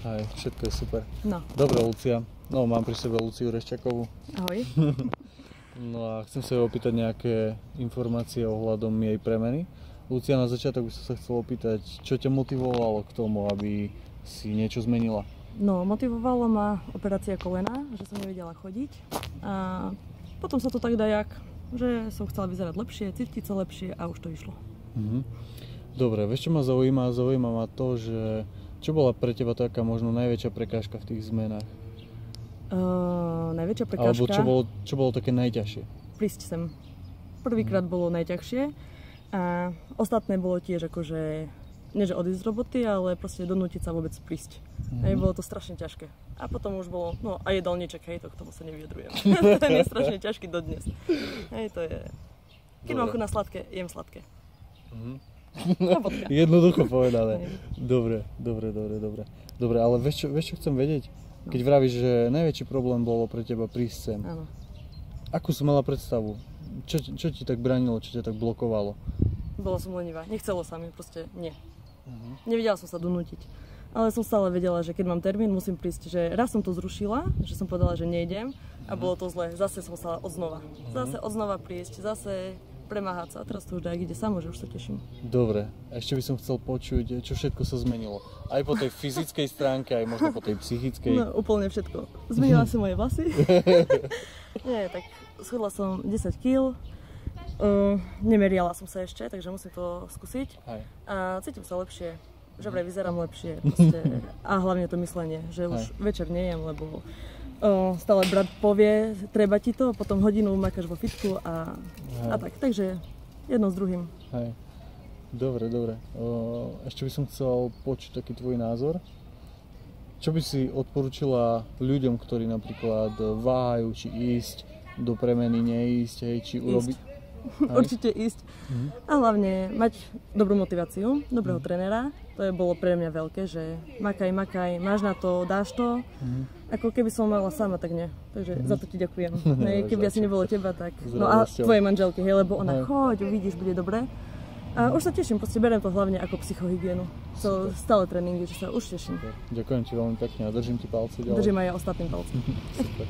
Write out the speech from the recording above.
Aj, všetko je super. No. Dobre, Lucia. No, mám pri sebe Luciu Reščakovú. Ahoj. No a chcem sa jej opýtať nejaké informácie ohľadom jej premeny. Lucia, na začiatok by som sa chcel opýtať, čo ťa motivovalo k tomu, aby si niečo zmenila? No, motivovalo ma operácia kolena, že som nevedela chodiť. A potom sa to tak dajak, že som chcela vyzerať lepšie, cítiť sa lepšie a už to išlo. Dobre, vieš čo ma zaujíma? Zaujíma ma to, že čo bola pre teba taká možno najväčšia prekážka v tých zmenách? Najväčšia prekážka... Alebo čo bolo také najťažšie? Prísť sem. Prvýkrát bolo najťažšie a ostatné bolo tiež akože, nie že odísť z roboty, ale proste donútiť sa vôbec prísť. Bolo to strašne ťažké. A potom už bolo, no a jedálniček, hej, to k tomu sa nevyjadrujem. Ten je strašne ťažký dodnes. Hej, to je... Keď mám chuť na sladké, jem sladké. Jednoducho povedané. Dobre, ale vieš čo chcem vedieť? Keď vravíš, že najväčší problém bolo pre teba prísť sem. Áno. Akú si mala predstavu? Čo ti tak bránilo, čo ťa tak blokovalo? Bola som lenivá, nechcelo sa mi, proste nie. Nevedela som sa donútiť. Ale som stále vedela, že keď mám termín, musím prísť, že raz som to zrušila, že som povedala, že nejdem a bolo to zle. Zase som musela odznova. Zase odznova prísť, zase premáhať sa. A teraz to už ide samo, že už sa teším. Dobre, ešte by som chcel počuť, čo všetko sa zmenilo. Aj po tej fyzickej stránke, aj možno po tej psychickej. No, úplne všetko. Zmenila som moje vlasy. Nie, tak schudla som 10 kg. Nemeriala som sa ešte, takže musím to skúsiť. A cítim sa lepšie. Že vraj vyzerám lepšie. Proste. A hlavne to myslenie, že už večer nejem, lebo stále brat povie, treba ti to, potom hodinu makáš vo fitku a tak. Takže jedno s druhým. Hej. Dobre. Ešte by som chcel počuť taký tvoj názor. Čo by si odporúčila ľuďom, ktorí napríklad váhajú, či ísť do premeny, neísť, hej, či urobiť? Určite ísť. A hlavne mať dobrú motiváciu, dobrého trénera. To je bolo pre mňa veľké, že makaj, máš na to, dáš to. Ako keby som mala sama, tak nie. Takže za to ti ďakujem. Keby asi nebolo teba, tak... No a tvojej manželky, hej, lebo ona, choď, uvidíš, bude dobre. A už sa teším, proste beriem to hlavne ako psychohygienu. Stále tréningy, že sa už teším. Ďakujem ti veľmi pekne a držím ti palce ďalej. Držím aj ja ostatným palcom. Super.